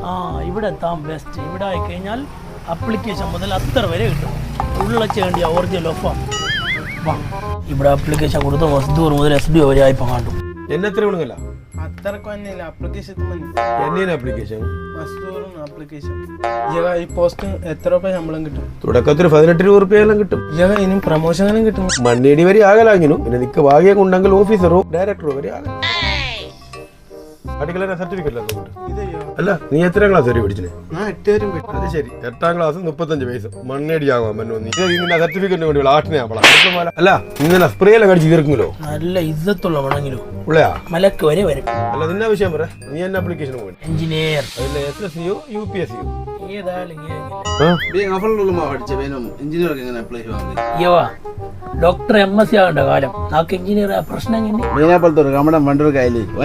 ആ ഇവിടെ എത്താൻ ബെസ്റ്റ്. ഇവിടെ ആയിക്കഴിഞ്ഞാൽ അപ്ലിക്കേഷൻ മുതൽ അത്ര വരെ കിട്ടും. ഉള്ള ചെയ്യേണ്ടിയ ഒറിജിനൽ ഒഫാണ്. വാ ഇവിടെ അപ്ലിക്കേഷൻ കൊടുത്ത് മസ്ദൂർ മുതൽ SDO വരെ ആയിപ്പം കണ്ടു. എന്നെ എത്ര വിടുന്നില്ല അത്രക്ക് തന്നെയില്ല അപ്ലിക്കേഷൻ എന്നെ അപ്ലിക്കേഷൻ അപ്ലിക്കേഷൻ ഈ പോസ്റ്റ് എത്ര രൂപ ശമ്പളം കിട്ടും? തുടക്കത്തിൽ 18 രൂപയെല്ലാം കിട്ടും. ഇനിയും പ്രൊമോഷനും കിട്ടും. മണ്ണിയടി വരെ ആകലാങ്ങിനും പിന്നെ നിക്ക് ഭാഗ്യം ഉണ്ടെങ്കിൽ ഓഫീസറോ ഡയറക്ടറോ വരെ ആകാം. സർട്ടിഫിക്കറ്റ് അല്ല നീ എത്രാം ക്ലാസ് വരെ പഠിച്ചേ? അത് ശരി, 8ാം ക്ലാസ് 35 വയസ്സ് മണ്ണേടി ആകാൻ പറ്റുമോ? സർട്ടിഫിക്കറ്റിന് വേണ്ടി ആട്ടിനെ അല്ല ഇങ്ങനെ സ്പ്രേ എല്ലാം കടിച്ച് തീർക്കുമല്ലോ. നല്ല ഇജ്ജത്തുള്ള വേണമെങ്കിലും ഉള്ളയാ മലക്ക് വരെ വരും. അല്ല നിന്നെ വിഷയം പറ. നീ എന്നെ അപ്ലിക്കേഷൻ പോയി എഞ്ചിനീയർ SSCയോ UPSCയോ ഡോക്ടർ MSc ആകേണ്ട കാലം നാക്ക് എഞ്ചിനീയർ പ്രശ്നം എങ്ങനെ മീനെ പോലത്തെ ഒരു കമ്മടം പണ്ടൊരു കയ്യിൽ